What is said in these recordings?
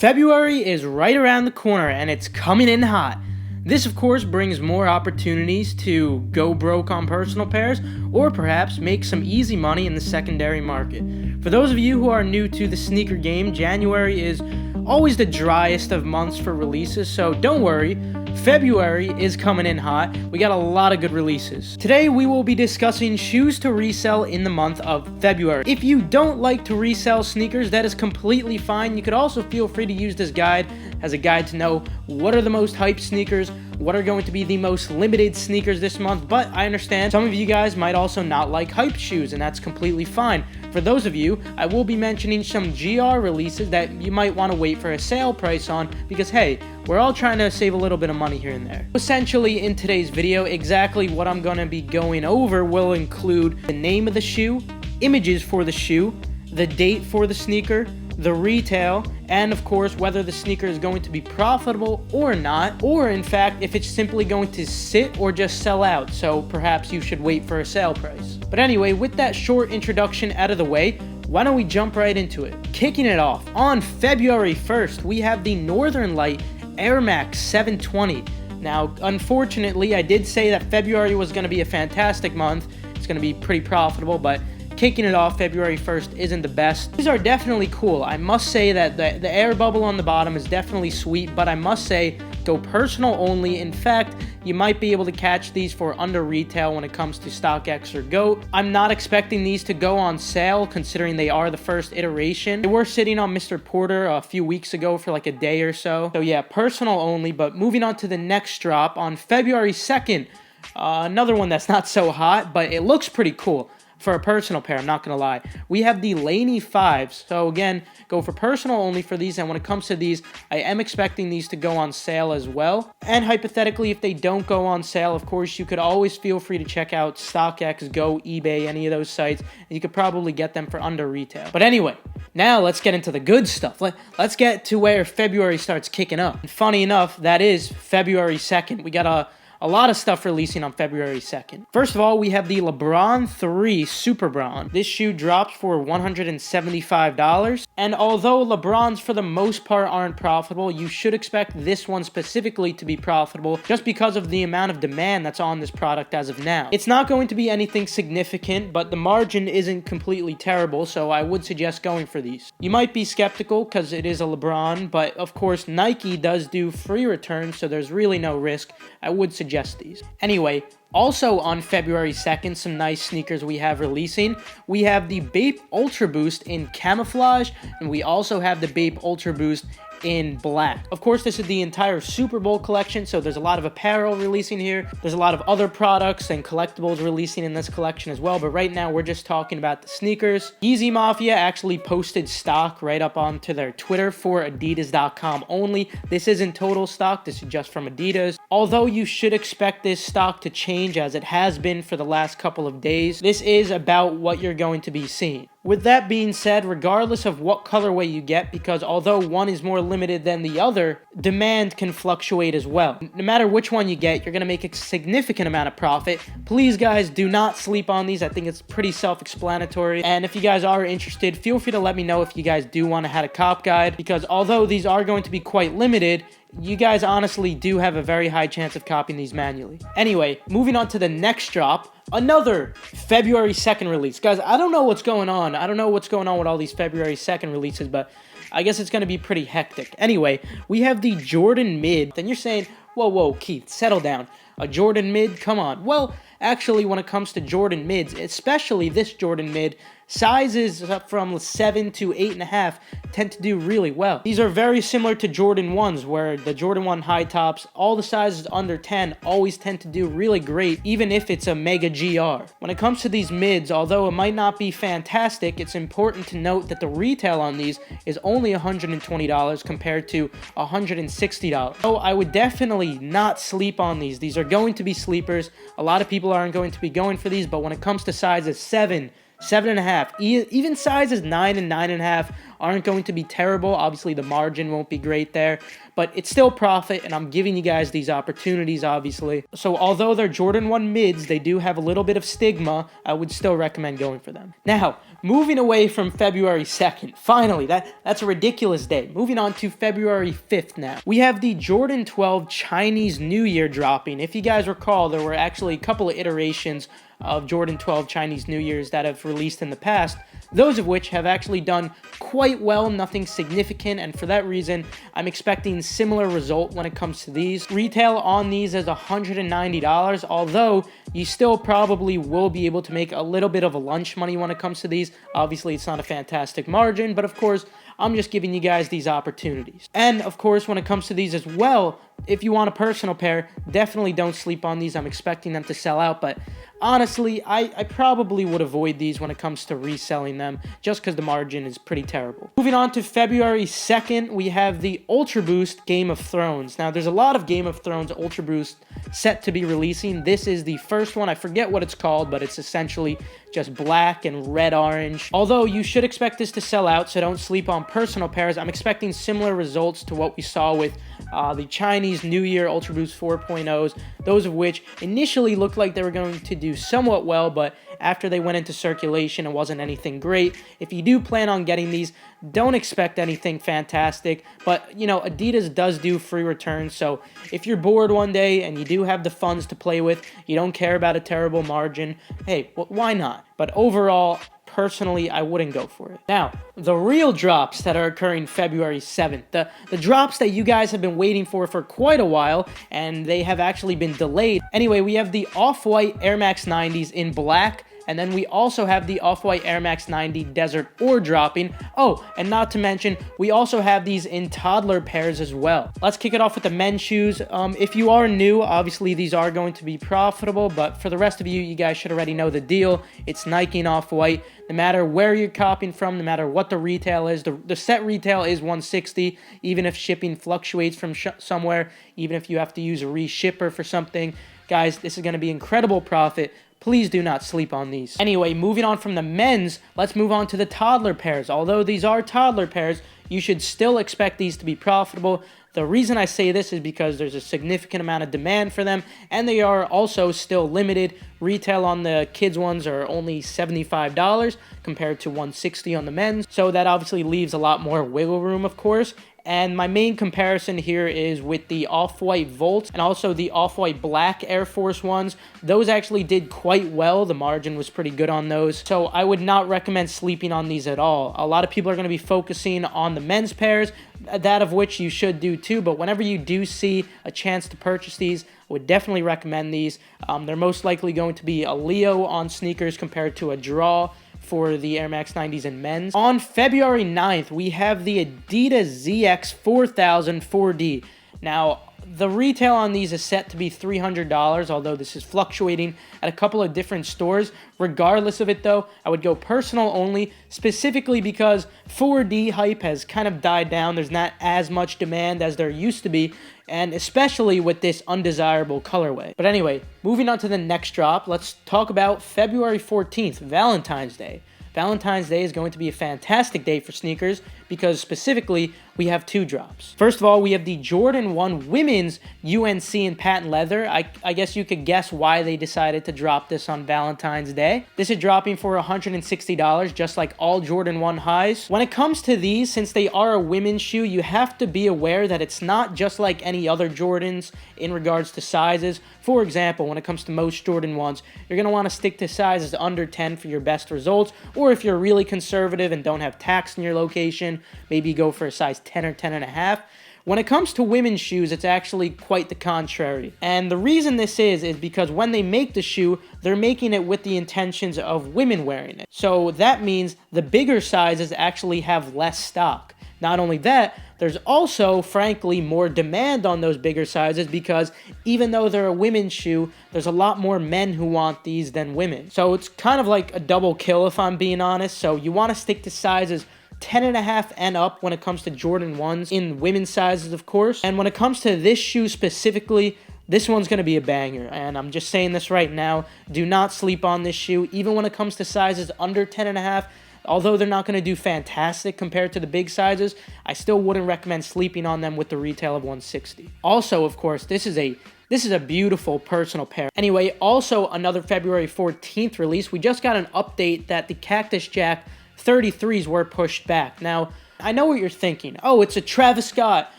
February is right around the corner and it's coming in hot. This of course brings more opportunities to go broke on personal pairs or perhaps make some easy money in the secondary market. For those of you who are new to the sneaker game, January is always the driest of months for releases, so don't worry, February is coming in hot. We got a lot of good releases. Today we will be discussing shoes to resell in the month of February. If you don't like to resell sneakers, that is completely fine. You could also feel free to use this guide as a guide to know what are the most hyped sneakers, what are going to be the most limited sneakers this month, but I understand some of you guys might also not like hyped shoes, and that's completely fine. For those of you, I will be mentioning some GR releases that you might want to wait for a sale price on because, hey, we're all trying to save a little bit of money here and there. Essentially, in today's video, exactly what I'm going to be going over will include the name of the shoe, images for the shoe, the date for the sneaker, the retail, and of course whether the sneaker is going to be profitable or not, or in fact if it's simply going to sit or just sell out, so perhaps you should wait for a sale price. But anyway, with that short introduction out of the way, why don't we jump right into it. Kicking it off, on February 1st, we have the Northern Light Air Max 720. Now, unfortunately, I did say that February was going to be a fantastic month. It's going to be pretty profitable, but kicking it off February 1st isn't the best. These are definitely cool. I must say that the air bubble on the bottom is definitely sweet, but I must say, go personal only. In fact, you might be able to catch these for under retail when it comes to StockX or GOAT. I'm not expecting these to go on sale considering they are the first iteration. They were sitting on Mr. Porter a few weeks ago for like a day or so. So yeah, personal only, but moving on to the next drop on February 2nd. Another one that's not so hot, but it looks pretty cool. For a personal pair, I'm not going to lie. We have the Laney 5s. So again, go for personal only for these. And when it comes to these, I am expecting these to go on sale as well. And hypothetically, if they don't go on sale, of course, you could always feel free to check out StockX, Go, eBay, any of those sites. And you could probably get them for under retail. But anyway, now let's get into the good stuff. Let's get to where February starts kicking up. And funny enough, that is February 2nd. We got a lot of stuff releasing on February 2nd. First of all, we have the LeBron 3 Super Bron. This shoe drops for $175. And although LeBrons for the most part aren't profitable, you should expect this one specifically to be profitable just because of the amount of demand that's on this product as of now. It's not going to be anything significant, but the margin isn't completely terrible, so I would suggest going for these. You might be skeptical because it is a LeBron, but of course Nike does do free returns, so there's really no risk. I would suggest these. Anyway, also on February 2nd, some nice sneakers we have releasing. We have the Bape Ultra Boost in camouflage, and we also have the Bape Ultra Boost in black. Of course, this is the entire Super Bowl collection, so there's a lot of apparel releasing here. There's a lot of other products and collectibles releasing in this collection as well, but right now we're just talking about the sneakers. Yeezy Mafia actually posted stock right up onto their Twitter for Adidas.com only. This isn't total stock, this is just from Adidas. Although you should expect this stock to change as it has been for the last couple of days, this is about what you're going to be seeing. With that being said, regardless of what colorway you get, because although one is more limited than the other, demand can fluctuate as well. No matter which one you get, you're going to make a significant amount of profit. Please, guys, do not sleep on these. I think it's pretty self-explanatory. And if you guys are interested, feel free to let me know if you guys do want to have a cop guide, because although these are going to be quite limited, you guys honestly do have a very high chance of copying these manually. Anyway, moving on to the next drop, another February 2nd release. Guys, I don't know what's going on. I don't know what's going on with all these February 2nd releases, but I guess it's going to be pretty hectic. Anyway, we have the Jordan Mid. Then you're saying, whoa, Keith, settle down. A Jordan Mid? Come on. Well, actually, when it comes to Jordan Mids, especially this Jordan Mid, sizes from 7 to 8.5 tend to do really well. These are very similar to Jordan 1s, where the Jordan 1 high tops, all the sizes under 10 always tend to do really great, even if it's a mega GR. When it comes to these mids, although it might not be fantastic, it's important to note that the retail on these is only $120 compared to $160. So I would definitely not sleep on these. These are going to be sleepers. A lot of people aren't going to be going for these, but when it comes to sizes 7, 7.5. Even sizes 9 and 9.5 aren't going to be terrible. Obviously, the margin won't be great there, but it's still profit, and I'm giving you guys these opportunities, obviously. So although they're Jordan 1 mids, they do have a little bit of stigma. I would still recommend going for them. Now, moving away from February 2nd, finally, that's a ridiculous day. Moving on to February 5th now. We have the Jordan 12 Chinese New Year dropping. If you guys recall, there were actually a couple of iterations of Jordan 12 Chinese New Year's that have released in the past, those of which have actually done quite well, nothing significant, and for that reason, I'm expecting similar result when it comes to these. Retail on these is $190, although you still probably will be able to make a little bit of a lunch money when it comes to these. Obviously, it's not a fantastic margin, but of course, I'm just giving you guys these opportunities. And of course, when it comes to these as well, if you want a personal pair, definitely don't sleep on these. I'm expecting them to sell out, but honestly, I probably would avoid these when it comes to reselling them, just because the margin is pretty terrible. Moving on to February 2nd, we have the Ultra Boost Game of Thrones. Now, there's a lot of Game of Thrones Ultra Boost set to be releasing. This is the first one. I forget what it's called, but it's essentially just black and red-orange. Although you should expect this to sell out, so don't sleep on personal pairs. I'm expecting similar results to what we saw with the Chinese New Year Ultra Boost 4.0s, those of which initially looked like they were going to do somewhat well, but after they went into circulation, it wasn't anything great. If you do plan on getting these, don't expect anything fantastic, but you know, Adidas does do free returns, so if you're bored one day and you do have the funds to play with, you don't care about a terrible margin, hey, well, why not? But overall, personally, I wouldn't go for it. Now, the real drops that are occurring February 7th, the drops that you guys have been waiting for quite a while, and they have actually been delayed. Anyway, we have the OffWhite Air Max 90s in black, and then we also have the OffWhite Air Max 90 Desert Ore dropping. Oh, and not to mention, we also have these in toddler pairs as well. Let's kick it off with the men's shoes. If you are new, obviously these are going to be profitable, but for the rest of you, you guys should already know the deal. It's Nike and Off-White. No matter where you're copying from, no matter what the retail is, the set retail is $160, even if shipping fluctuates from somewhere, even if you have to use a reshipper for something. Guys, this is going to be incredible profit. Please do not sleep on these. Anyway, moving on from the men's, let's move on to the toddler pairs. Although these are toddler pairs, you should still expect these to be profitable. The reason I say this is because there's a significant amount of demand for them, and they are also still limited. Retail on the kids' ones are only $75 compared to $160 on the men's, so that obviously leaves a lot more wiggle room, of course. And my main comparison here is with the Off-White Volt and also the Off-White Black Air Force ones. Those actually did quite well. The margin was pretty good on those. So I would not recommend sleeping on these at all. A lot of people are going to be focusing on the men's pairs, that of which you should do too. But whenever you do see a chance to purchase these, I would definitely recommend these. They're most likely going to be a Leo on sneakers compared to a Draw for the Air Max 90s in men's. On February 9th, we have the Adidas ZX 4000 4D. Now, the retail on these is set to be $300, although this is fluctuating at a couple of different stores. Regardless of it, though, I would go personal only, specifically because 4D hype has kind of died down. There's not as much demand as there used to be, and especially with this undesirable colorway. But anyway, moving on to the next drop, let's talk about February 14th, Valentine's Day. Valentine's Day is going to be a fantastic day for sneakers because specifically we have two drops. First of all, we have the Jordan 1 Women's UNC in patent leather. I guess you could guess why they decided to drop this on Valentine's Day. This is dropping for $160, just like all Jordan 1 highs. When it comes to these, since they are a women's shoe, you have to be aware that it's not just like any other Jordans in regards to sizes. For example, when it comes to most Jordan 1s, you're going to want to stick to sizes under 10 for your best results, or if you're really conservative and don't have tax in your location, maybe go for a size 10 or 10.5. When it comes to women's shoes, it's actually quite the contrary. And the reason this is because when they make the shoe, they're making it with the intentions of women wearing it. So that means the bigger sizes actually have less stock. Not only that, there's also, frankly, more demand on those bigger sizes because even though they're a women's shoe, there's a lot more men who want these than women. So it's kind of like a double kill if I'm being honest. So you want to stick to sizes 10.5 and up when it comes to Jordan 1s in women's sizes, of course. And when it comes to this shoe specifically, This one's going to be a banger, and I'm just saying this right now. Do not sleep on this shoe, even when it comes to sizes under 10.5. Although they're not going to do fantastic compared to the big sizes, I still wouldn't recommend sleeping on them with the retail of $160. Also, of course, this is a beautiful personal pair. Anyway, also another February 14th release. We just got an update that the Cactus Jack 33s were pushed back. Now, I know what you're thinking. Oh, it's a Travis Scott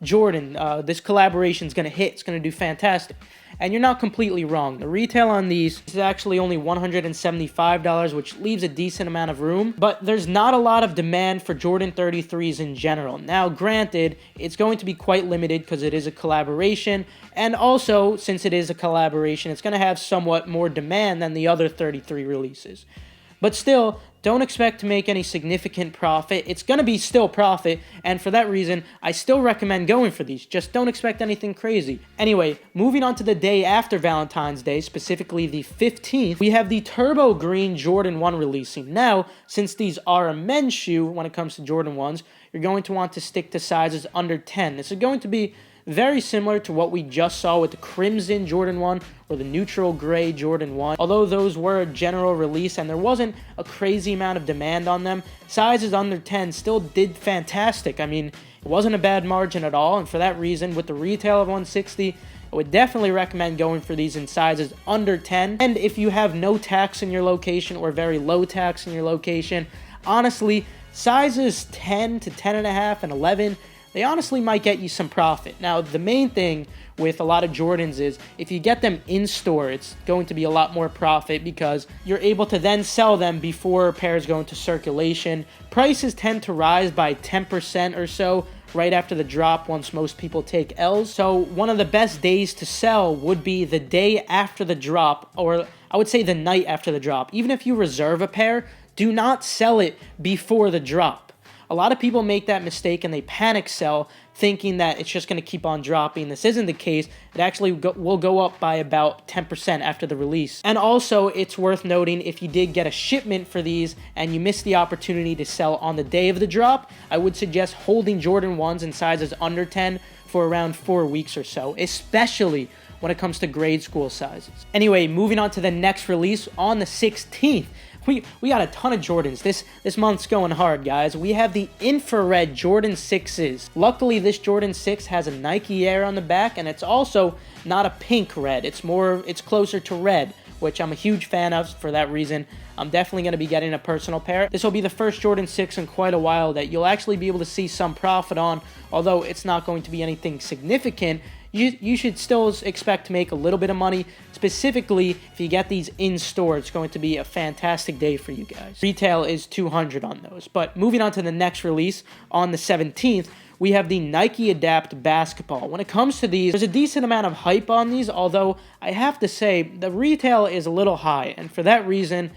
Jordan. This collaboration is going to hit. It's going to do fantastic. And you're not completely wrong. The retail on these is actually only $175, which leaves a decent amount of room. But there's not a lot of demand for Jordan 33s in general. Now, granted, it's going to be quite limited because it is a collaboration. And also, since it is a collaboration, it's going to have somewhat more demand than the other 33 releases. But still, don't expect to make any significant profit. It's going to be still profit, and for that reason, I still recommend going for these. Just don't expect anything crazy. Anyway, moving on to the day after Valentine's Day, specifically the 15th, we have the Turbo Green Jordan 1 releasing. Now, since these are a men's shoe when it comes to Jordan 1s, you're going to want to stick to sizes under 10. This is going to be very similar to what we just saw with the Crimson Jordan 1 or the Neutral Gray Jordan 1. Although those were a general release and there wasn't a crazy amount of demand on them, sizes under 10 still did fantastic. I mean, it wasn't a bad margin at all, and for that reason, with the retail of $160, I would definitely recommend going for these in sizes under 10. And if you have no tax in your location or very low tax in your location, honestly, sizes 10 to 10.5 and 11, they honestly might get you some profit. Now, the main thing with a lot of Jordans is if you get them in store, it's going to be a lot more profit because you're able to then sell them before pairs go into circulation. Prices tend to rise by 10% or so right after the drop once most people take L's. So one of the best days to sell would be the day after the drop, or I would say the night after the drop. Even if you reserve a pair, do not sell it before the drop. A lot of people make that mistake and they panic sell thinking that it's just going to keep on dropping. This isn't the case. It actually will go up by about 10% after the release. And also, it's worth noting if you did get a shipment for these and you missed the opportunity to sell on the day of the drop, I would suggest holding Jordan 1s in sizes under 10 for around 4 weeks or so, especially when it comes to grade school sizes. Anyway, moving on to the next release on the 16th. We got a ton of Jordans. This month's going hard, guys. We have the infrared Jordan 6s. Luckily, this Jordan 6 has a Nike Air on the back, and it's also not a pink red. It's closer to red, which I'm a huge fan of for that reason. I'm definitely going to be getting a personal pair. This will be the first Jordan 6 in quite a while that you'll actually be able to see some profit on, although it's not going to be anything significant. You should still expect to make a little bit of money. Specifically, if you get these in store, it's going to be a fantastic day for you guys. Retail is $200 on those. But moving on to the next release, on the 17th, we have the Nike Adapt Basketball. When it comes to these, there's a decent amount of hype on these, although I have to say the retail is a little high. And for that reason,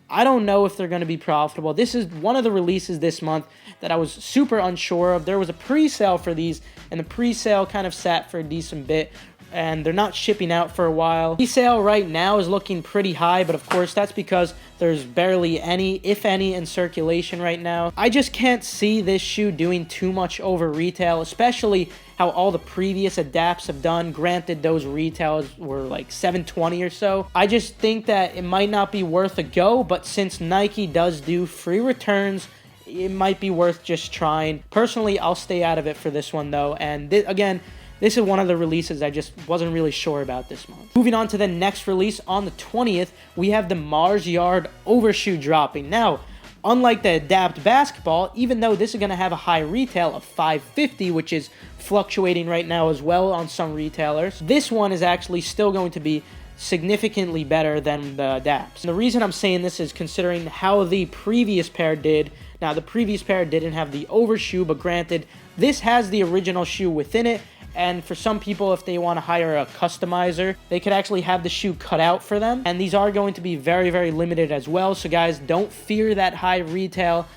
I don't know if they're going to be profitable. This is one of the releases this month that I was super unsure of. There was a pre-sale for these, and the pre-sale kind of sat for a decent bit, and they're not shipping out for a while. Pre-sale right now is looking pretty high, but of course that's because there's barely any, if any, in circulation right now. I just can't see this shoe doing too much over retail, especially how all the previous Adapts have done. Granted, those retails were like $720 or so. I just think that it might not be worth a go, but since Nike does do free returns, it might be worth just trying. Personally, I'll stay out of it for this one though, and again, this is one of the releases I just wasn't really sure about this month. Moving on to the next release, on the 20th, we have the Mars Yard Overshoe dropping. Now, unlike the Adapt Basketball, even though this is going to have a high retail of $550, which is fluctuating right now as well on some retailers, this one is actually still going to be significantly better than the Adapts. And the reason I'm saying this is considering how the previous pair did. Now, the previous pair didn't have the overshoe, but granted, this has the original shoe within it. And for some people, if they want to hire a customizer, they could actually have the shoe cut out for them. And these are going to be very, very limited as well. So guys, don't fear that high retail.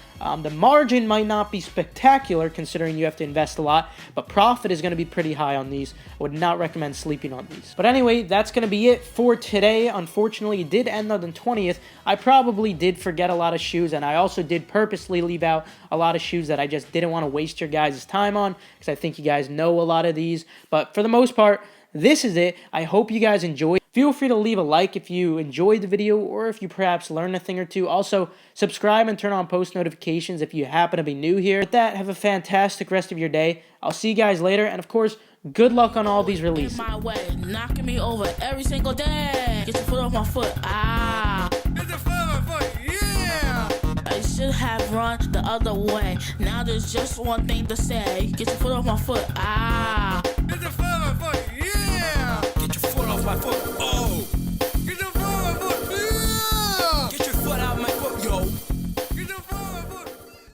The margin might not be spectacular considering you have to invest a lot, but profit is going to be pretty high on these. I would not recommend sleeping on these. But anyway, that's going to be it for today. Unfortunately, it did end on the 20th. I probably did forget a lot of shoes, and I also did purposely leave out a lot of shoes that I just didn't want to waste your guys' time on because I think you guys know a lot of these. But for the most part, this is it. I hope you guys enjoyed. Feel free to leave a like if you enjoyed the video or if you perhaps learned a thing or two. Also, subscribe and turn on post notifications if you happen to be new here. With that, have a fantastic rest of your day. I'll see you guys later, and of course, good luck on all these releases. My way, knocking me over every single day. Get your foot off my foot. Get your foot off my foot. Yeah. I should have run the other way. Now there's just one thing to say. Get your foot off my foot.